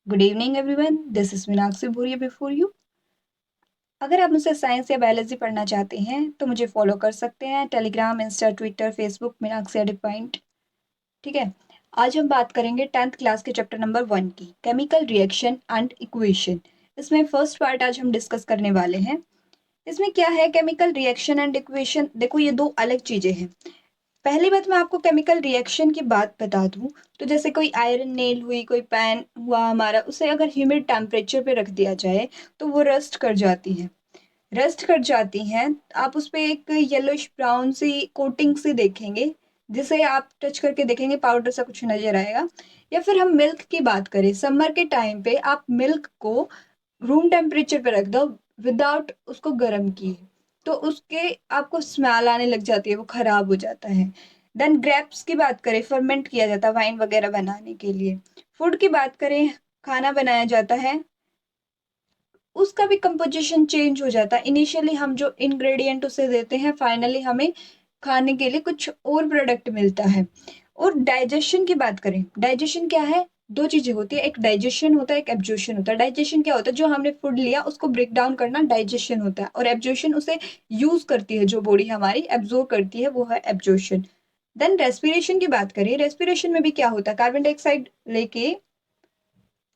Good evening everyone, this is Meenakshi Bhuria before you. अगर आप मुझसे साइंस या बायोलॉजी पढ़ना चाहते हैं तो मुझे फॉलो कर सकते हैं Telegram, Insta, Twitter, Facebook, Meenakshi defined. ठीक है। आज हम बात करेंगे 10th क्लास के चैप्टर नंबर 1 की, केमिकल रिएक्शन एंड इक्वेशन। इसमें फर्स्ट पार्ट आज हम डिस्कस करने वाले हैं। इसमें क्या है, केमिकल रिएक्शन एंड इक्वेशन। देखो, ये दो अलग चीजें हैं। पहली बात, मैं आपको केमिकल रिएक्शन की बात बता दूं तो जैसे कोई आयरन नेल हुई, कोई पेन हुआ हमारा, उसे अगर ह्यूमिड टेम्परेचर पे रख दिया जाए तो वो रस्ट कर जाती है। रस्ट कर जाती हैं। आप उस पे एक येलोइश ब्राउन सी कोटिंग सी देखेंगे, जिसे आप टच करके देखेंगे पाउडर सा कुछ नजर आएगा। या फिर हम मिल्क की बात करें, समर के टाइम पे आप मिल्क को रूम टेम्परेचर पे रख दो विदाउट उसको गर्म किए, तो उसके आपको स्मेल आने लग जाती है, वो खराब हो जाता है। देन ग्रेप्स की बात करें, फर्मेंट किया जाता है वाइन वगैरह बनाने के लिए। फूड की बात करें, खाना बनाया जाता है, उसका भी कंपोजिशन चेंज हो जाता है। इनिशियली हम जो इंग्रेडिएंट उसे देते हैं, फाइनली हमें खाने के लिए कुछ और प्रोडक्ट मिलता है। और डाइजेशन की बात करें, डाइजेशन क्या है, दो चीजें होती है, एक डाइजेशन होता है, एक एब्जॉर्प्शन होता है। डाइजेशन क्या होता है, जो हमने फूड लिया उसको ब्रेक डाउन करना डाइजेशन होता है, और एब्जॉर्प्शन उसे यूज करती है, जो बॉडी हमारी एब्जॉर्ब करती है, वो है एब्जॉर्प्शन। देन रेस्पिरेशन की बात करें, रेस्पिरेशन में भी क्या होता है, कार्बन डाइऑक्साइड लेके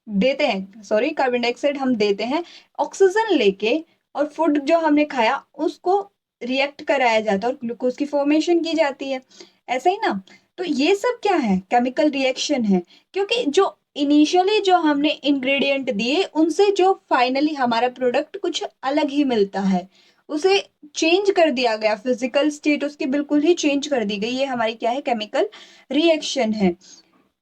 देते हैं, सॉरी, कार्बन डाइऑक्साइड हम देते हैं, ऑक्सीजन लेके, और फूड जो हमने खाया उसको रिएक्ट कराया जाता है और ग्लूकोज की फॉर्मेशन की जाती है। ऐसा ही ना। तो ये सब क्या है, केमिकल रिएक्शन है। क्योंकि जो इनिशियली जो हमने इंग्रेडिएंट दिए, उनसे जो फाइनली हमारा प्रोडक्ट कुछ अलग ही मिलता है, उसे चेंज कर दिया गया, फिजिकल स्टेट उसकी बिल्कुल ही चेंज कर दी गई, ये हमारी क्या है, केमिकल रिएक्शन है।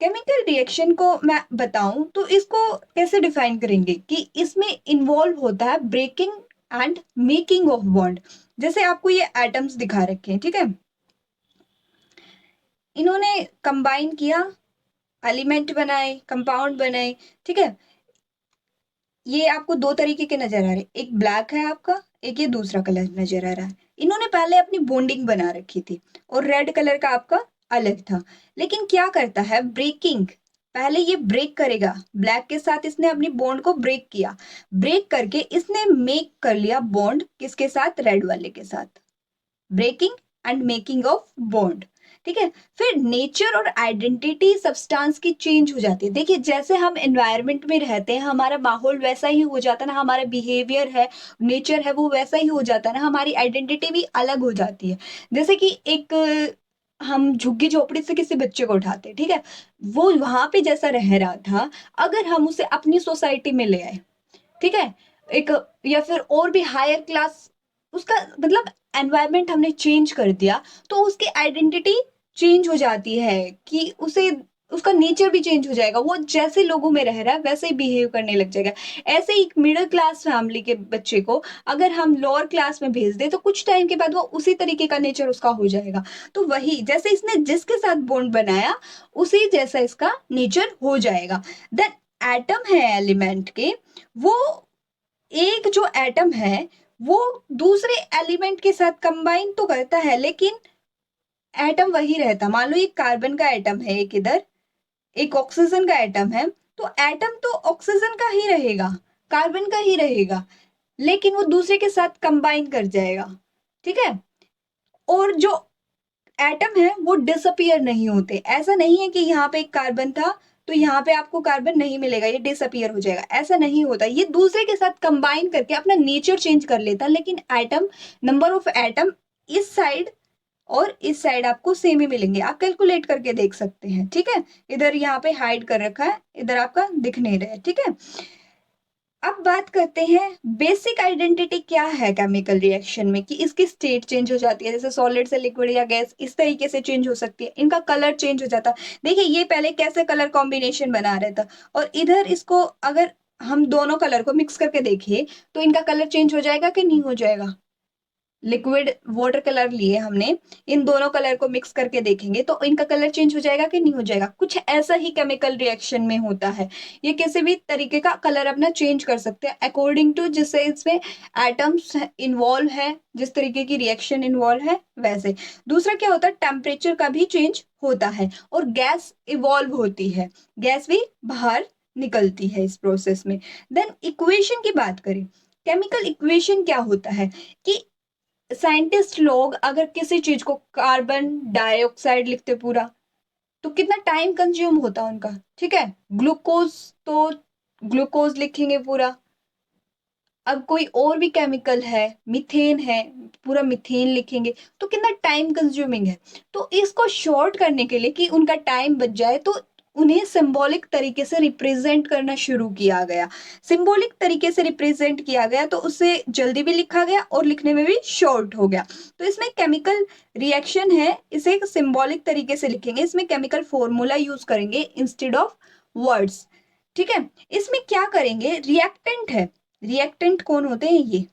केमिकल रिएक्शन को मैं बताऊं तो इसको कैसे डिफाइन करेंगे कि इसमें इन्वॉल्व होता है breaking and making of bond. जैसे आपको ये एटम्स दिखा रखे हैं, ठीक है, इन्होंने कंबाइन किया, एलिमेंट बनाए, कंपाउंड बनाए। ठीक है। ये आपको दो तरीके के नजर आ रहे हैं, एक ब्लैक है आपका, एक ये दूसरा कलर नजर आ रहा है। इन्होंने पहले अपनी बॉन्डिंग बना रखी थी, और रेड कलर का आपका अलग था। लेकिन क्या करता है, ब्रेकिंग, पहले ये ब्रेक करेगा, ब्लैक के साथ इसने अपनी बॉन्ड को ब्रेक किया, ब्रेक करके इसने मेक कर लिया बॉन्ड किसके साथ, रेड वाले के साथ। Breaking and making of bond. ठीक है। फिर नेचर और आइडेंटिटी सब्सटेंस की चेंज हो जाती है। देखिए, जैसे हम एनवायरनमेंट में रहते हैं, हमारा माहौल वैसा ही हो जाता है ना, हमारा बिहेवियर है, नेचर है, वो वैसा ही हो जाता है ना, हमारी आइडेंटिटी भी अलग हो जाती है। जैसे कि एक हम झुग्गी झोपड़ी से किसी बच्चे को उठाते हैं, ठीक है, वो वहां पे जैसा रह रहा था, अगर हम उसे अपनी सोसाइटी में ले आए, ठीक है, एक, या फिर और भी हायर क्लास, उसका मतलब एनवायरनमेंट हमने चेंज कर दिया, तो उसकी आइडेंटिटी चेंज हो जाती है, कि उसे उसका नेचर भी चेंज हो जाएगा, वो जैसे लोगों में रह रहा है वैसे ही बिहेव करने लग जाएगा। ऐसे ही मिडिल क्लास फैमिली के बच्चे को अगर हम लोअर क्लास में भेज दें, तो कुछ टाइम के बाद वो उसी तरीके का नेचर उसका हो जाएगा। तो वही, जैसे इसने जिसके साथ बॉन्ड बनाया, उसी जैसा इसका नेचर हो जाएगा। देन एटम है एलिमेंट के, वो एक जो एटम है वो दूसरे एलिमेंट के साथ कंबाइन तो करता है, लेकिन एटम वही रहता। मान लो ये कार्बन का एटम है, एक इधर, एक ऑक्सीजन का एटम है, तो एटम तो ऑक्सीजन का ही रहेगा, कार्बन का ही रहेगा, लेकिन वो दूसरे के साथ कंबाइन कर जाएगा। ठीक है। और जो एटम है वो डिसअपियर नहीं होते। ऐसा नहीं है कि यहाँ पे एक कार्बन था तो यहाँ पे आपको कार्बन नहीं मिलेगा, ये डिसअपियर हो जाएगा, ऐसा नहीं होता। ये दूसरे के साथ कंबाइन करके अपना नेचर चेंज कर लेता है, लेकिन एटम, नंबर ऑफ एटम इस साइड और इस साइड आपको सेम ही मिलेंगे, आप कैलकुलेट करके देख सकते हैं। ठीक है। इधर यहाँ पे हाइड कर रखा है, इधर आपका दिख नहीं रहा है। ठीक है। अब बात करते हैं बेसिक आइडेंटिटी क्या है केमिकल रिएक्शन में, कि इसकी स्टेट चेंज हो जाती है, जैसे सॉलिड से लिक्विड या गैस, इस तरीके से चेंज हो सकती है, इनका कलर चेंज हो जाता है। देखिए, ये पहले कैसे कलर कॉम्बिनेशन बना रहा था, और इधर इसको अगर हम दोनों कलर को मिक्स करके देखिए, तो इनका कलर चेंज हो जाएगा कि नहीं हो जाएगा। लिक्विड वाटर कलर लिए हमने, इन दोनों कलर को मिक्स करके देखेंगे तो इनका कलर चेंज हो जाएगा कि नहीं हो जाएगा। कुछ ऐसा ही केमिकल रिएक्शन में होता है, ये किसी भी तरीके का कलर अपना चेंज कर सकते हैं अकॉर्डिंग टू जिससे इसमें एटम्स इन्वॉल्व है, जिस तरीके की रिएक्शन इन्वॉल्व है वैसे। दूसरा क्या होता है, टेम्परेचर का भी चेंज होता है, और गैस इवॉल्व होती है, गैस भी बाहर निकलती है इस प्रोसेस में। देन इक्वेशन की बात करें, केमिकल इक्वेशन क्या होता है कि साइंटिस्ट लोग अगर किसी चीज को कार्बन डाइऑक्साइड लिखते पूरा, तो कितना टाइम कंज्यूम होता उनका, ठीक है। ग्लूकोज, तो ग्लूकोज लिखेंगे पूरा। अब कोई और भी केमिकल है, मीथेन है, पूरा मीथेन लिखेंगे, तो कितना टाइम कंज्यूमिंग है। तो इसको शॉर्ट करने के लिए कि उनका टाइम बच जाए, तो उन्हें सिंबॉलिक तरीके से रिप्रेजेंट करना शुरू किया गया। सिंबॉलिक तरीके से रिप्रेजेंट किया गया तो उससे जल्दी भी लिखा गया और लिखने में भी शॉर्ट हो गया। तो इसमें केमिकल रिएक्शन है, इसे एक सिंबॉलिक तरीके से लिखेंगे, इसमें केमिकल फॉर्मूला यूज करेंगे इंस्टेड ऑफ वर्ड्स, ठीक है। इसमें क्या करेंगे, रिएक्टेंट है, रिएक्टेंट कौन होते हैं, ये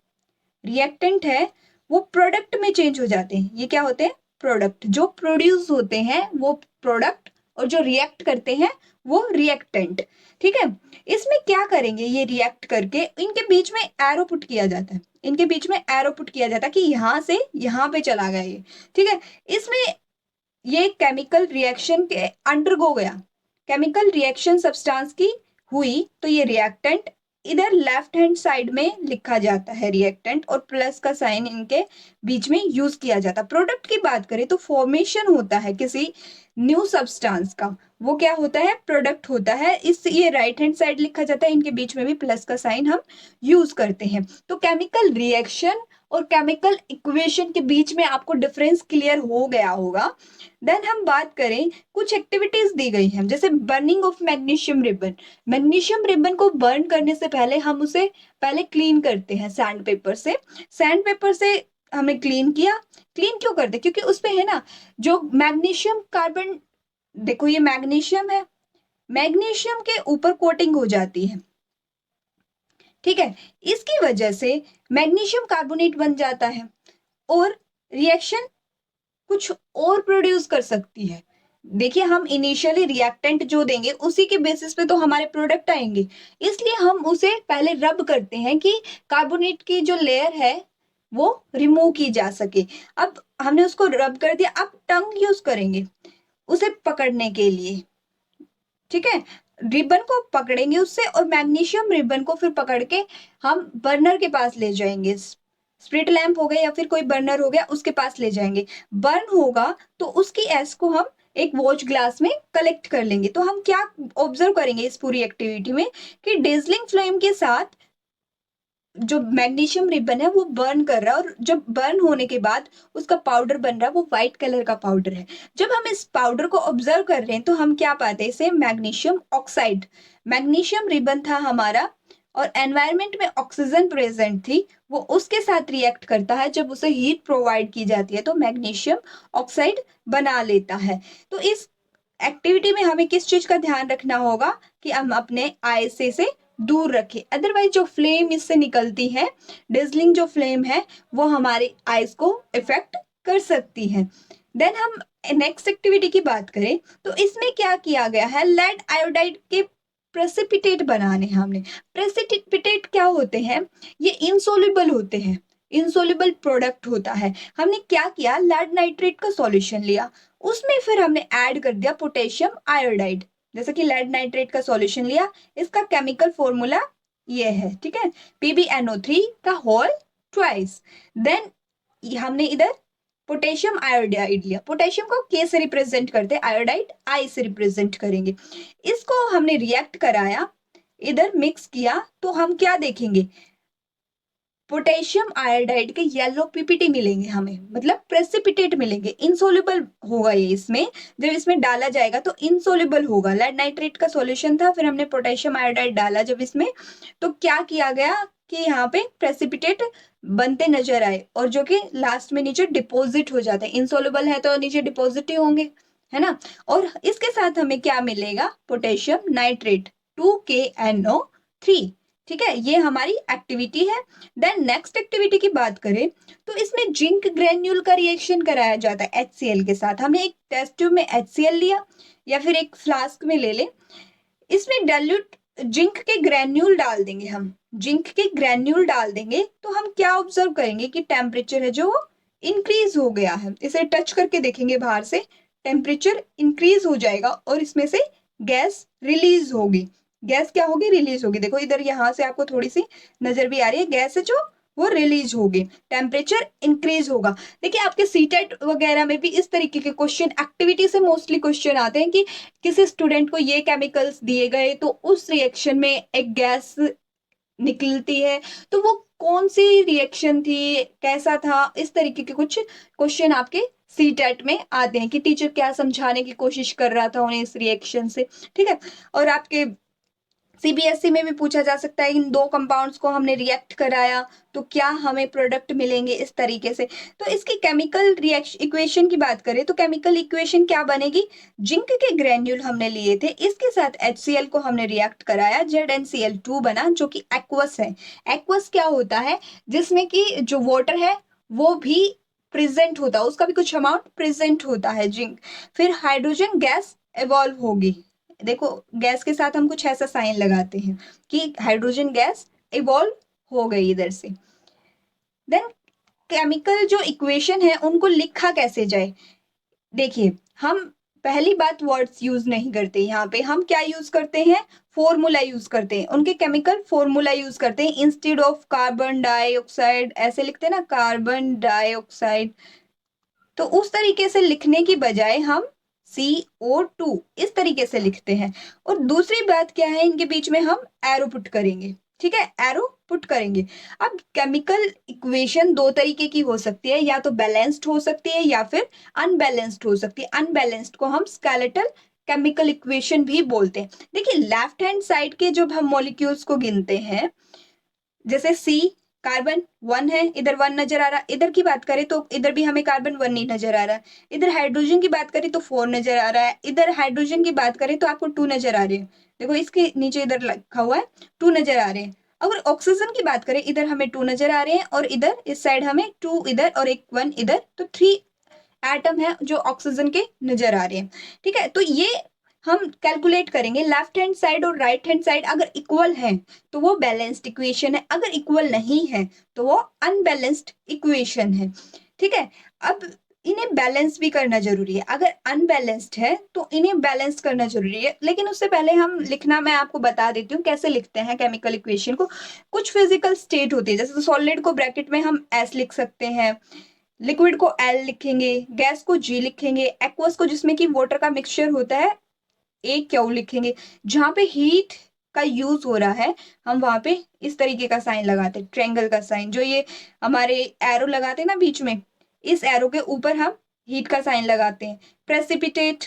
रिएक्टेंट है, वो प्रोडक्ट में चेंज हो जाते हैं। ये क्या होते हैं, प्रोडक्ट, जो प्रोड्यूस होते हैं वो प्रोडक्ट, और जो रिएक्ट करते हैं वो रिएक्टेंट, ठीक है। इसमें क्या करेंगे, ये रिएक्ट करके इनके बीच में एरो पुट किया जाता है, इनके बीच में एरो पुट किया जाता है कि यहां से यहां पे चला गया ये, ठीक है। इसमें ये केमिकल रिएक्शन के अंडरगो गया, केमिकल रिएक्शन सब्सटेंस की हुई, तो ये रिएक्टेंट इधर लेफ्ट हैंड साइड में लिखा जाता है रिएक्टेंट, और प्लस का साइन इनके बीच में यूज किया जाता है। प्रोडक्ट की बात करें तो फॉर्मेशन होता है किसी न्यू सब्सटेंस का, वो क्या होता है, प्रोडक्ट होता है। इस ये राइट हैंड साइड लिखा जाता है, इनके बीच में भी प्लस का साइन हम यूज करते हैं। तो केमिकल रिएक्शन और केमिकल इक्वेशन के बीच में आपको डिफरेंस क्लियर हो गया होगा। देन हम बात करें, कुछ एक्टिविटीज दी गई हैं, जैसे burning of magnesium ribbon. Magnesium ribbon को बर्न करने से पहले हम उसे पहले क्लीन करते हैं सैंड पेपर से। सैंड पेपर से हमने क्लीन किया, क्लीन क्यों करते, क्योंकि उस पे है ना जो मैग्नीशियम कार्बन, देखो ये मैग्नीशियम है, मैग्नीशियम के ऊपर कोटिंग हो जाती है, ठीक है। इसकी वजह से मैग्नीशियम कार्बोनेट बन जाता है और रिएक्शन कुछ और प्रोड्यूस कर सकती है। देखिए हम इनिशियली रिएक्टेंट जो देंगे उसी के बेसिस पे तो हमारे प्रोडक्ट आएंगे, इसलिए हम उसे पहले रब करते हैं कि कार्बोनेट की जो लेयर है वो रिमूव की जा सके। अब हमने उसको रब कर दिया, अब टंग यूज करेंगे उसे पकड़ने के लिए, ठीक है। रिबन को पकड़ेंगे उससे, और मैग्नीशियम रिबन को फिर पकड़ के हम बर्नर के पास ले जाएंगे, स्प्रिट लैंप हो गया या फिर कोई बर्नर हो गया उसके पास ले जाएंगे। बर्न होगा तो उसकी एस को हम एक वॉच ग्लास में कलेक्ट कर लेंगे। तो हम क्या ऑब्जर्व करेंगे इस पूरी एक्टिविटी में कि डेजलिंग फ्लेम के साथ जो मैग्नीशियम रिबन है वो बर्न कर रहा है, और जब बर्न होने के बाद उसका पाउडर बन रहा है वो व्हाइट कलर का पाउडर है। जब हम इस पाउडर को ऑब्जर्व कर रहे हैं तो हम क्या पाते हैं, इसे मैग्नीशियम ऑक्साइड, मैग्नीशियम रिबन था हमारा और एनवायरमेंट में ऑक्सीजन प्रेजेंट थी, वो उसके साथ रिएक्ट करता है, जब उसे हीट प्रोवाइड की जाती है तो मैग्नीशियम ऑक्साइड बना लेता है। तो इस एक्टिविटी में हमें किस चीज का ध्यान रखना होगा कि हम अपने आई से दूर रखें, अदरवाइज जो फ्लेम इससे निकलती है, डिजलिंग जो फ्लेम है वो हमारे आईज को इफेक्ट कर सकती है। देन हम नेक्स्ट एक्टिविटी की बात करें तो इसमें क्या किया गया है, लेड आयोडाइड के प्रेसिपिटेट बनाने हैं हमने। प्रेसिपिटेट क्या होते हैं, ये इंसोल्युबल होते हैं, इंसोल्युबल प्रोडक्ट होता है। हमने क्या किया, लेड नाइट्रेट का सॉल्यूशन लिया, उसमें फिर हमने ऐड कर दिया पोटेशियम आयोडाइड, जैसे कि लेड नाइट्रेट का सॉल्यूशन लिया, इसका केमिकल फॉर्मूला ये है, ठीक है, PbNO3 का होल ट्वाइस। देन हमने इधर पोटेशियम आयोडाइड लिया, पोटेशियम को K से रिप्रेजेंट करते, आयोडाइड I से रिप्रेजेंट करेंगे। इसको हमने रिएक्ट कराया, इधर मिक्स किया, तो हम क्या देखेंगे, पोटेशियम आयोडाइड के येलो पीपीटी मिलेंगे हमें, मतलब प्रेसिपिटेट मिलेंगे, इनसोल्युबल होगा ये इसमें, जब इसमें डाला जाएगा तो इनसोल्युबल होगा। लेड नाइट्रेट का सॉल्यूशन था, फिर हमने पोटेशियम आयोडाइड डाला जब इसमें, तो क्या किया गया कि यहाँ पे प्रेसिपिटेट बनते नजर आए, और जो कि लास्ट में नीचे डिपोजिट हो जाते हैं, इनसोल्युबल है तो नीचे डिपोजिट ही होंगे, है ना। और इसके साथ हमें क्या मिलेगा, पोटेशियम नाइट्रेट 2KNO3, ठीक है, ये हमारी एक्टिविटी है। देन नेक्स्ट एक्टिविटी की बात करें तो इसमें जिंक ग्रेन्यूल का रिएक्शन कराया जाता है HCl के साथ। हमने एक टेस्ट ट्यूब में HCl लिया या फिर एक फ्लास्क में ले ले, इसमें डाइल्यूट जिंक के ग्रेन्यूल डाल देंगे, हम जिंक के ग्रेन्यूल डाल देंगे तो हम क्या ऑब्जर्व करेंगे कि टेम्परेचर है जो इंक्रीज हो गया है। इसे टच करके देखेंगे बाहर से, टेम्परेचर इंक्रीज हो जाएगा और इसमें से गैस रिलीज होगी। गैस क्या होगी, रिलीज होगी। देखो इधर यहाँ से आपको थोड़ी सी नजर भी आ रही है, गैस है जो वो रिलीज होगी, टेम्परेचर इंक्रीज होगा। देखिए आपके सीटेट वगैरह में भी इस तरीके के क्वेश्चन, एक्टिविटी से मोस्टली क्वेश्चन आते हैं कि किसी स्टूडेंट को ये केमिकल्स दिए गए तो उस रिएक्शन में एक गैस निकलती है, तो वो कौन सी रिएक्शन थी, कैसा था, इस तरीके के कुछ क्वेश्चन आपके सीटेट में आते हैं कि टीचर क्या समझाने की कोशिश कर रहा था उन्हें इस रिएक्शन से। ठीक है, और आपके सीबीएसई में भी पूछा जा सकता है इन दो कंपाउंड्स को हमने रिएक्ट कराया तो क्या हमें प्रोडक्ट मिलेंगे, इस तरीके से। तो इसकी केमिकल रिएक्शन इक्वेशन की बात करें तो केमिकल इक्वेशन क्या बनेगी, जिंक के ग्रेन्यूल हमने लिए थे, इसके साथ HCl को हमने रिएक्ट कराया, ZnCl2 बना जो कि एक्वस है। एक्वस क्या होता है, जिसमें कि जो वाटर है वो भी प्रेजेंट होता है, उसका भी कुछ अमाउंट प्रेजेंट होता है जिंक। फिर हाइड्रोजन गैस एवॉल्व होगी। देखो गैस के साथ हम कुछ ऐसा साइन लगाते हैं कि हाइड्रोजन गैस इवॉल्व हो गई इधर से। देन केमिकल जो इक्वेशन है उनको लिखा कैसे जाए, देखिए हम पहली बात वर्ड्स यूज नहीं करते, यहाँ पे हम क्या यूज करते हैं, फॉर्मूला यूज करते हैं, उनके केमिकल फॉर्मूला यूज करते हैं। इंस्टेड ऑफ कार्बन डाइऑक्साइड ऐसे लिखते हैं ना, कार्बन डाइऑक्साइड, तो उस तरीके से लिखने की बजाय हम CO2 इस तरीके से लिखते हैं। और दूसरी बात क्या है, इनके बीच में हम एरो पुट करेंगे, ठीक है, एरो पुट करेंगे। अब केमिकल इक्वेशन दो तरीके की हो सकती है, या तो बैलेंस्ड हो सकती है या फिर अनबैलेंस्ड हो सकती है। अनबैलेंस्ड को हम स्केलेटल केमिकल इक्वेशन भी बोलते हैं। देखिए लेफ्ट हैंड साइड के जब हम मॉलिक्यूल्स को गिनते हैं, जैसे सी कार्बन 1 है, इधर 1 नजर आ रहा है, इधर की बात करें तो इधर भी हमें कार्बन 1 ही नजर आ रहा है। इधर हाइड्रोजन की बात करें तो 4 नजर आ रहा है, इधर हाइड्रोजन की बात करें तो आपको 2 नजर आ रहे हैं। देखो इसके नीचे इधर लिखा हुआ है 2 नजर आ रहे हैं। अगर ऑक्सीजन की बात करें, इधर हमें 2 नजर आ रहे हैं और इधर इस साइड हमें 2 इधर और एक 1 इधर, तो 3 एटम है जो ऑक्सीजन के नजर आ रहे हैं। ठीक है, तो ये हम कैलकुलेट करेंगे लेफ्ट हैंड साइड और राइट हैंड साइड अगर इक्वल है तो वो बैलेंस्ड इक्वेशन है, अगर इक्वल नहीं है तो वो अनबैलेंस्ड इक्वेशन है। ठीक है, अब इन्हें बैलेंस भी करना जरूरी है, अगर अनबैलेंस्ड है तो इन्हें बैलेंस करना जरूरी है। लेकिन उससे पहले हम लिखना, मैं आपको बता देती हूँ कैसे लिखते हैं केमिकल इक्वेशन को। कुछ फिजिकल स्टेट होती है, जैसे सॉलिड को ब्रैकेट में हम S लिख सकते हैं, लिक्विड को L लिखेंगे, गैस को G लिखेंगे, एक्वस को जिसमें कि वाटर का मिक्सचर होता है AQ लिखेंगे। जहां पे हीट का यूज हो रहा है हम वहां पे इस तरीके का साइन लगाते हैं, ट्रायंगल का साइन, जो ये हमारे एरो लगाते हैं ना बीच में, इस एरो के ऊपर हम हीट का साइन लगाते हैं। प्रेसिपिटेट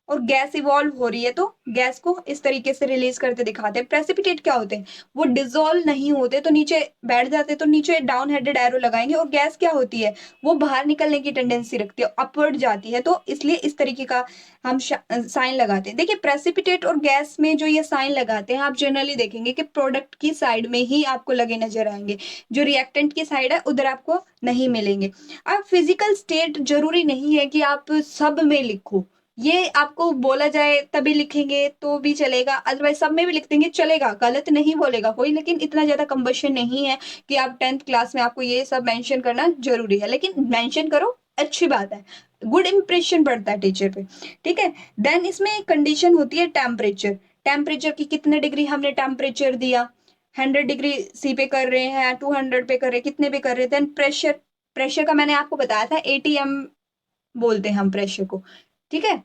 और गैस इवॉल्व हो रही है तो गैस को इस तरीके से रिलीज करते दिखाते हैं। प्रेसिपिटेट क्या होते हैं, वो डिजोल्व नहीं होते तो नीचे बैठ जाते, तो नीचे डाउन हेडेड एरो लगाएंगे। और गैस क्या होती है, वो बाहर निकलने की टेंडेंसी रखती है, अपवर्ड जाती है, तो इसलिए इस तरीके का हम साइन लगाते हैं। देखिए प्रेसिपिटेट और गैस में जो ये साइन लगाते हैं आप जनरली देखेंगे कि प्रोडक्ट की साइड में ही आपको लगे नजर आएंगे, जो रिएक्टेंट की साइड है उधर आपको नहीं मिलेंगे। अब फिजिकल स्टेट जरूरी नहीं है कि आप सब में लिखो, ये आपको बोला जाए तभी लिखेंगे तो भी चलेगा, अदरवाइज सब में भी लिख देंगे चलेगा, गलत नहीं बोलेगा कोई। लेकिन इतना ज्यादा कंबशन नहीं है कि आप 10th क्लास में आपको ये सब मेंशन करना जरूरी है, लेकिन मेंशन करो अच्छी बात है, गुड इंप्रेशन पड़ता है टीचर पे। ठीक है, देन इसमें एक कंडीशन होती है टेम्परेचर, टेम्परेचर की कितने डिग्री हमने टेम्परेचर दिया, 100 डिग्री सी पे कर रहे हैं, 200 पे कर रहे हैं, कितने पे कर रहे हैं। देन प्रेशर, प्रेशर का मैंने आपको बताया था ATM बोलते हैं हम प्रेशर को। ठीक है,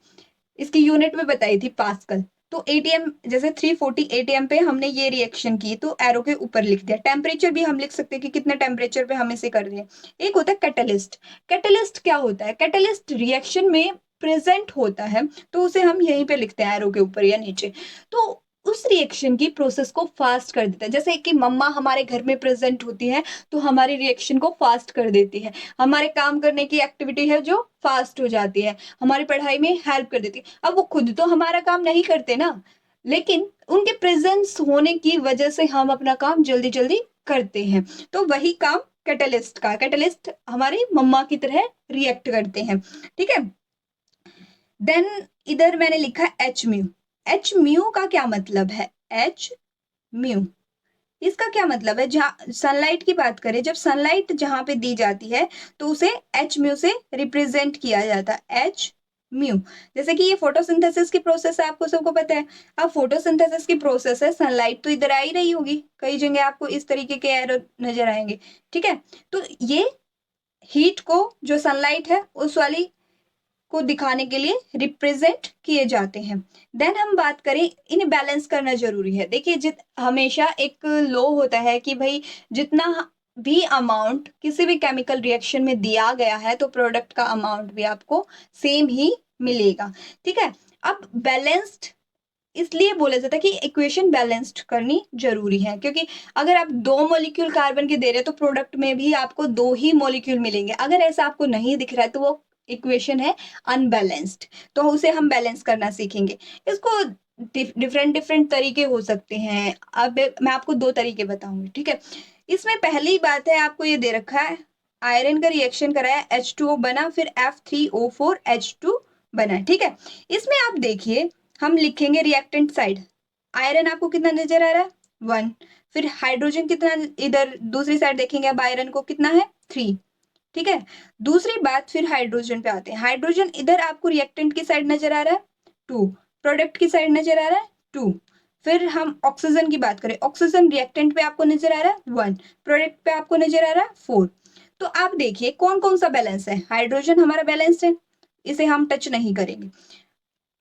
इसकी यूनिट में बताई थी पास्कल। तो ATM जैसे 340 ATM पे हमने ये रिएक्शन की तो एरो के ऊपर लिख दिया। टेम्परेचर भी हम लिख सकते हैं कि कितने टेम्परेचर पे हम इसे कर रहे हैं। एक होता है कैटलिस्ट, कैटलिस्ट क्या होता है, कैटलिस्ट रिएक्शन में प्रेजेंट होता है तो उसे हम यहीं पे लिखते हैं एरो के ऊपर या नीचे, तो उस रिएक्शन की प्रोसेस को फास्ट कर देता है। जैसे कि मम्मा हमारे घर में प्रेजेंट होती है तो हमारी रिएक्शन को फास्ट कर देती है, हमारे काम करने की एक्टिविटी है जो फास्ट हो जाती है, हमारी पढ़ाई में हेल्प कर देती है। अब वो खुद तो हमारा काम नहीं करते ना, लेकिन उनके प्रेजेंस होने की वजह से हम अपना काम जल्दी जल्दी करते हैं। तो वही काम कैटलिस्ट का, कैटलिस्ट हमारी मम्मा की तरह रिएक्ट करते हैं। ठीक है, देन इधर मैंने लिखा एच म्यू। एच म्यू का क्या मतलब है, एच म्यू इसका क्या मतलब है, जहां सनलाइट की बात करें, जब सनलाइट जहां पे दी जाती है तो उसे एच म्यू से रिप्रेजेंट किया जाता है, एच म्यू। जैसे कि ये फोटोसिंथेसिस की प्रोसेस है, आपको सबको पता है। अब फोटोसिंथेसिस की प्रोसेस है, सनलाइट तो इधर आ ही रही होगी, कई जगह आपको इस तरीके के एरो नजर आएंगे, ठीक है। तो ये हीट को, जो सनलाइट है उस वाली को दिखाने के लिए रिप्रेजेंट किए जाते हैं। देन हम बात करें, इन्हें बैलेंस करना जरूरी है। देखिए हमेशा एक लॉ होता है कि भाई जितना भी अमाउंट किसी भी केमिकल रिएक्शन में दिया गया है तो प्रोडक्ट का अमाउंट भी आपको सेम ही मिलेगा, ठीक है। अब बैलेंस्ड इसलिए बोला जाता है कि इक्वेशन बैलेंस्ड करनी जरूरी है, क्योंकि अगर आप 2 मॉलिक्यूल कार्बन के दे रहे हैं तो प्रोडक्ट में भी आपको 2 ही मॉलिक्यूल मिलेंगे। अगर ऐसा आपको नहीं दिख रहा है तो वो इक्वेशन है अनबैलेंस्ड, तो उसे हम बैलेंस करना सीखेंगे। इसको डिफरेंट डिफरेंट तरीके हो सकते हैं। अब मैं आपको 2 तरीके बताऊंगी, ठीक है। इसमें पहली बात है, आपको ये दे रखा है आयरन का रिएक्शन कराया, H2O बना, फिर F3O4H2 बना, ठीक है। इसमें आप देखिए, हम लिखेंगे रिएक्टेंट साइड, आयरन आपको कितना नजर आ रहा है 1, फिर हाइड्रोजन कितना, इधर दूसरी साइड देखेंगे अब आयरन को कितना है 3, ठीक है। दूसरी बात, फिर हाइड्रोजन पे आते हैं। हाइड्रोजन इधर आपको रिएक्टेंट की साइड नजर आ रहा है 2, प्रोडक्ट की साइड नजर आ रहा है 2। फिर हम ऑक्सीजन की बात करें, ऑक्सीजन रिएक्टेंट पे आपको नजर आ रहा है 1, प्रोडक्ट पे आपको नजर आ रहा है 4। तो आप देखिए कौन कौन सा बैलेंस है, हाइड्रोजन हमारा बैलेंस है, इसे हम टच नहीं करेंगे।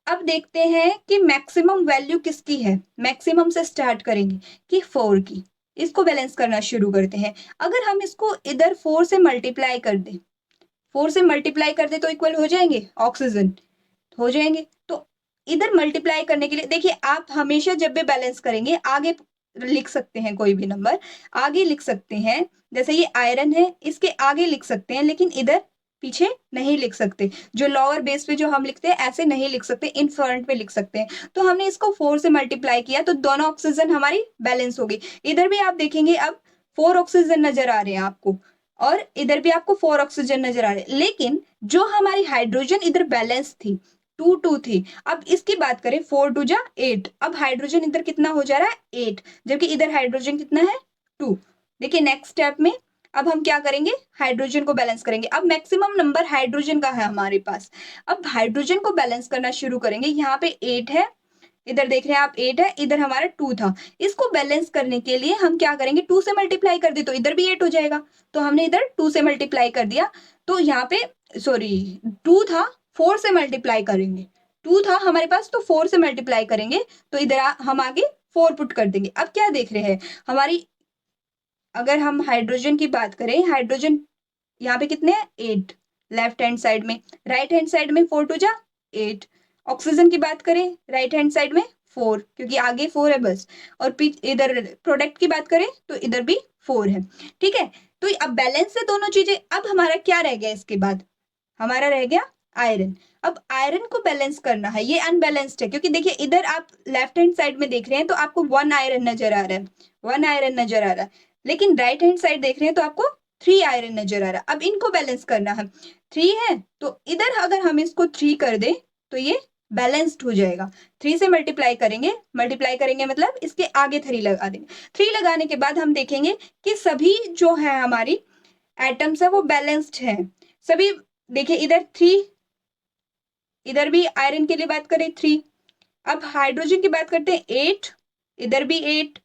अब देखते हैं कि मैक्सिमम वैल्यू किसकी है, मैक्सिमम से स्टार्ट करेंगे कि 4 की। इसको बैलेंस करना शुरू करते हैं। अगर हम इसको इधर 4 से मल्टीप्लाई कर दें, 4 से मल्टीप्लाई कर दे तो इक्वल हो जाएंगे ऑक्सीजन, हो जाएंगे। तो इधर मल्टीप्लाई करने के लिए देखिए, आप हमेशा जब भी बैलेंस करेंगे आगे लिख सकते हैं, कोई भी नंबर आगे लिख सकते हैं। जैसे ये आयरन है, इसके आगे लिख सकते हैं, लेकिन इधर पीछे नहीं लिख सकते। जो लोअर बेस पे जो हम लिखते हैं ऐसे नहीं लिख सकते, इन फ्रंट पे लिख सकते हैं। तो हमने इसको 4 से मल्टीप्लाई किया तो दोनों ऑक्सीजन हमारी बैलेंस हो गई। इधर भी आप देखेंगे अब 4 ऑक्सीजन नजर आ रहे हैं आपको, और इधर भी आपको 4 ऑक्सीजन नजर आ रहे हैं। लेकिन जो हमारी हाइड्रोजन इधर बैलेंस थी 2 2 थी, अब इसकी बात करें 4 2 जा 8, अब हाइड्रोजन इधर कितना हो जा रहा है 8, जबकि इधर हाइड्रोजन कितना है 2। देखिए नेक्स्ट स्टेप में अब हम क्या करेंगे, हाइड्रोजन को बैलेंस करेंगे। अब मैक्सिमम नंबर हाइड्रोजन का है हमारे पास, अब हाइड्रोजन को बैलेंस करना शुरू करेंगे। यहाँ पे 8 है, इधर देख रहे हैं आप 8 है, इधर हमारा 2 था। इसको बैलेंस करने के लिए हम क्या करेंगे, 2 से मल्टीप्लाई कर दे तो इधर भी 8 हो जाएगा। तो हमने इधर 2 से मल्टीप्लाई कर दिया, तो यहाँ पे सॉरी 2 था, 4 से मल्टीप्लाई करेंगे, 2 था हमारे पास तो 4 से मल्टीप्लाई करेंगे, तो इधर हम आगे 4 पुट कर देंगे। अब क्या देख रहे हैं हमारी, अगर हम हाइड्रोजन की बात करें, हाइड्रोजन यहाँ पे कितने हैं 8 लेफ्ट हैंड साइड में, राइट हैंड साइड में 4 2 जा 8। ऑक्सीजन की बात करें राइट हैंड साइड में 4, क्योंकि आगे 4 है बस, और इधर प्रोडक्ट की बात करें तो इधर भी 4 है, ठीक है। तो अब बैलेंस है दोनों चीजें। अब हमारा क्या रह गया, इसके बाद हमारा रह गया आयरन। अब आयरन को बैलेंस करना है, ये अनबैलेंस्ड है, क्योंकि देखिए इधर आप लेफ्ट हैंड साइड में देख रहे हैं तो आपको 1 आयरन नजर आ रहा है, 1 आयरन नजर आ रहा है, लेकिन राइट हैंड साइड देख रहे हैं तो आपको 3 आयरन नजर आ रहा है। अब इनको बैलेंस करना है, 3 है तो इधर अगर हम इसको 3 कर दें तो ये बैलेंस्ड हो जाएगा। 3 से मल्टीप्लाई करेंगे, मल्टीप्लाई करेंगे मतलब इसके आगे 3 लगा देंगे। 3 लगाने के बाद हम देखेंगे कि सभी जो है हमारी एटम्स है वो बैलेंस्ड है सभी। देखिए इधर 3, इधर भी आयरन के लिए बात करें 3, अब हाइड्रोजन की बात करते हैं 8, इधर भी 8,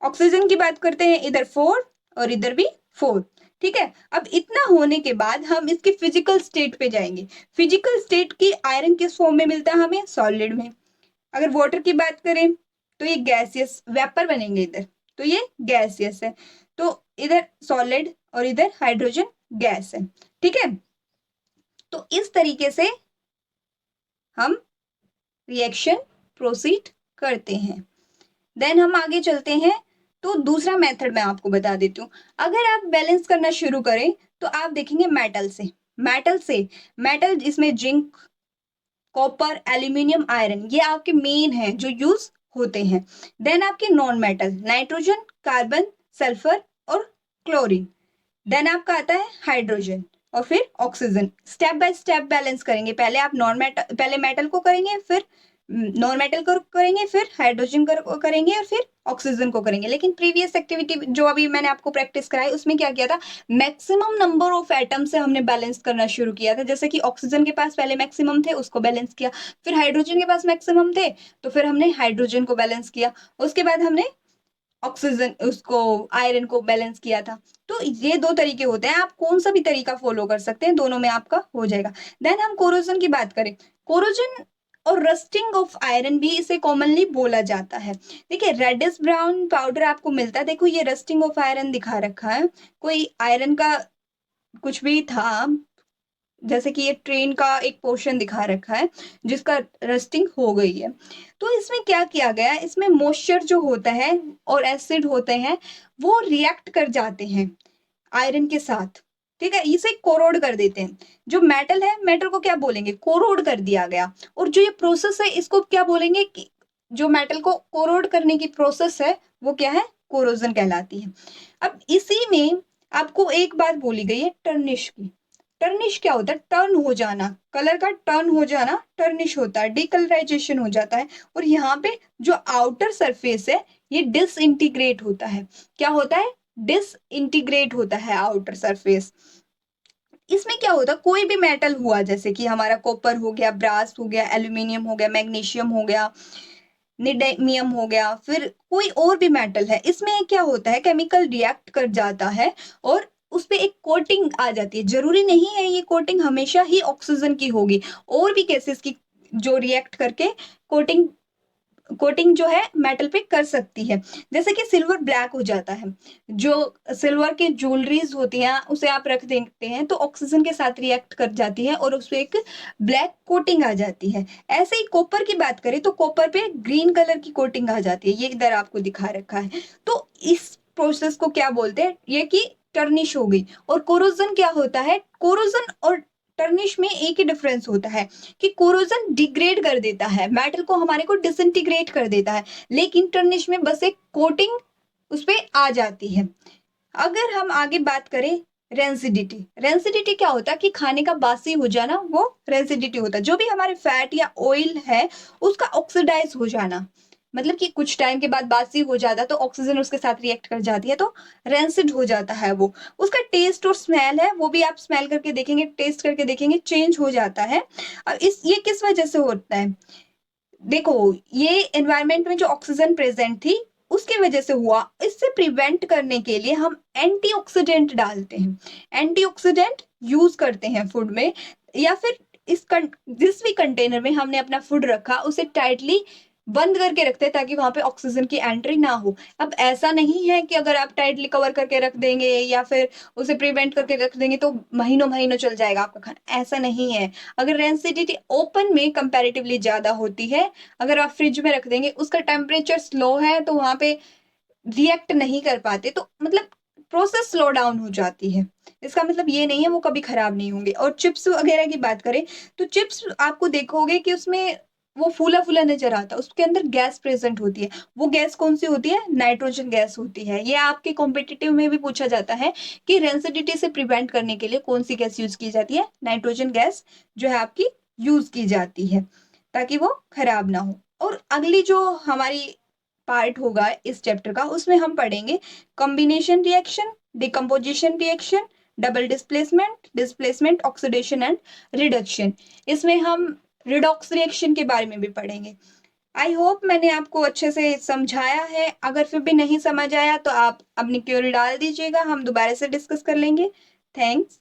ऑक्सीजन की बात करते हैं इधर 4 और इधर भी 4, ठीक है। अब इतना होने के बाद हम इसके फिजिकल स्टेट पे जाएंगे। फिजिकल स्टेट की आयरन किस फॉर्म में मिलता है हमें, सॉलिड में। अगर वाटर की बात करें तो ये गैसियस वेपर बनेंगे इधर, तो ये गैसियस है, तो इधर सॉलिड और इधर हाइड्रोजन गैस है, ठीक है। तो इस तरीके से हम रिएक्शन प्रोसीड करते हैं। देन हम आगे चलते हैं, तो दूसरा मेथड मैं आपको बता देती हूँ। अगर आप बैलेंस करना शुरू करें तो आप देखेंगे मेटल से, मेटल जिसमें जिंक, कॉपर, एल्यूमिनियम, आयरन, ये आपके मेन है जो यूज होते हैं। देन आपके non metal, nitrogen, carbon, sulphur और क्लोरीन। देन आपका आता है हाइड्रोजन और फिर oxygen. Step by step balance करेंगे, पहले आप नॉन मेटल, पहले मेटल को करेंगे, फिर नॉन मेटल को करेंगे, फिर हाइड्रोजन को करेंगे और फिर ऑक्सीजन को करेंगे। लेकिन प्रीवियस एक्टिविटी जो अभी मैंने आपको प्रैक्टिस कराई उसमें क्या किया था, मैक्सिमम नंबर ऑफ एटम से हमने बैलेंस करना शुरू किया था। जैसे कि ऑक्सीजन के पास पहले मैक्सिमम थे, उसको बैलेंस किया, फिर हाइड्रोजन के पास मैक्सिमम थे तो फिर हमने हाइड्रोजन को बैलेंस किया, उसके बाद हमने ऑक्सीजन उसको आयरन को बैलेंस किया था। तो ये दो तरीके होते हैं, आप कौन सा भी तरीका फॉलो कर सकते हैं, दोनों में आपका हो जाएगा। देन हम कोरोजन की बात करें, कोरोजन और रस्टिंग ऑफ आयरन भी इसे कॉमनली बोला जाता है। देखिए रेडिश ब्राउन पाउडर आपको मिलता है, देखो ये रस्टिंग ऑफ आयरन दिखा रखा है, कोई आयरन का कुछ भी था, जैसे कि ये ट्रेन का एक पोर्शन दिखा रखा है जिसका रस्टिंग हो गई है। तो इसमें क्या किया गया है, इसमें मॉइस्चर जो होता है और एसिड होते हैं वो रिएक्ट कर जाते हैं आयरन के साथ, ठीक है, इसे कोरोड कर देते हैं। जो मेटल है, मेटल को क्या बोलेंगे, कोरोड कर दिया गया। और जो ये प्रोसेस है इसको क्या बोलेंगे कि जो मेटल को कोरोड करने की प्रोसेस है वो क्या है, कोरोजन कहलाती है। अब इसी में आपको एक बात बोली गई है टर्निश की। टर्निश क्या होता है, टर्न हो जाना, कलर का टर्न हो जाना टर्निश होता है, डिकलराइजेशन हो जाता है। और यहाँ पे जो आउटर सरफेस है ये डिसइंटीग्रेट होता है। क्या होता है, डिसइंटीग्रेट होता है आउटर सरफेस। इसमें क्या होता है, कोई भी मेटल हुआ, जैसे कि हमारा कॉपर हो गया, ब्रास हो गया, एल्यूमिनियम हो गया, मैग्नीशियम हो गया, निडेमियम हो गया, फिर कोई और भी मेटल है, इसमें क्या होता है केमिकल रिएक्ट कर जाता है और उस पे एक कोटिंग आ जाती है। जरूरी नहीं है ये कोटिंग हमेशा ही ऑक्सीजन की होगी, और भी केसेस की जो रिएक्ट करके कोटिंग कोटिंग जो है मेटल पे कर सकती है। जैसे कि सिल्वर ब्लैक हो जाता है, जो सिल्वर की ज्वेलरीज होती हैं उसे आप रख देते हैं तो ऑक्सीजन के साथ रिएक्ट कर जाती है और उसपे एक ब्लैक कोटिंग आ जाती है। ऐसे ही कॉपर की बात करें तो कॉपर पे ग्रीन कलर की कोटिंग आ जाती है, ये इधर आपको दिखा रखा है। तो इस प्रोसेस को क्या बोलते हैं, ये कि टर्निश हो गई। और कोरोजन क्या होता है, कोरोजन और टर्निश में एक ही डिफरेंस होता है कि कोरोजन डिग्रेड कर देता है मेटल को, हमारे को डिसइंटीग्रेट कर देता है, लेकिन टर्निश में बस एक कोटिंग उस पे आ जाती है। अगर हम आगे बात करें रेंसिडिटी, रेंसिडिटी क्या होता है कि खाने का बासी हो जाना, वो रेंसिडिटी होता है। जो भी हमारे फैट या ऑयल है उसका ऑक्सीडाइज हो जाना, मतलब कि कुछ टाइम के बाद बासी हो जाता है तो ऑक्सीजन उसके साथ रिएक्ट कर जाती है तो रेंसिड हो जाता है वो। उसका टेस्ट और स्मेल है वो भी आप स्मेल करके देखेंगे, टेस्ट करके देखेंगे, चेंज हो जाता है। अब इस ये किस वजह से होता है, देखो ये एनवायरनमेंट में जो ऑक्सीजन प्रेजेंट थी उसकी वजह से हुआ। इससे प्रिवेंट करने के लिए हम एंटीऑक्सीडेंट डालते हैं, एंटीऑक्सीडेंट यूज करते हैं फूड में, या फिर जिस भी कंटेनर में हमने अपना फूड रखा उसे टाइटली बंद करके रखते हैं ताकि वहां पे ऑक्सीजन की एंट्री ना हो। अब ऐसा नहीं है कि अगर आप टाइटली कवर करके रख देंगे या फिर उसे प्रिवेंट करके रख देंगे तो महीनों महीनों चल जाएगा आपका खाना, ऐसा नहीं है। अगर रेंसिडिटी ओपन में कंपैरेटिवली ज्यादा होती है, अगर आप फ्रिज में रख देंगे, उसका टेम्परेचर स्लो है तो वहां पे रिएक्ट नहीं कर पाते, तो मतलब प्रोसेस स्लो डाउन हो जाती है। इसका मतलब ये नहीं है वो कभी खराब नहीं होंगे। और चिप्स वगैरह की बात करें तो चिप्स आपको देखोगे कि उसमें वो फूला फूला नजर आता है, उसके अंदर गैस प्रेजेंट होती है। वो गैस कौन सी होती है, नाइट्रोजन गैस होती है। ये आपके कॉम्पिटिटिव में भी पूछा जाता है कि रेंसिडिटी से प्रिवेंट करने के लिए कौन सी गैस यूज की जाती है, नाइट्रोजन गैस जो है आपकी यूज की जाती है ताकि वो खराब ना हो। और अगली जो हमारी पार्ट होगा इस चैप्टर का उसमें हम पढ़ेंगे combination reaction, decomposition reaction, double displacement, displacement, oxidation and reduction. इसमें हम रिडॉक्स रिएक्शन के बारे में भी पढ़ेंगे। आई होप मैंने आपको अच्छे से समझाया है, अगर फिर भी नहीं समझ आया तो आप अपनी क्वेरी डाल दीजिएगा, हम दोबारा से डिस्कस कर लेंगे। थैंक्स।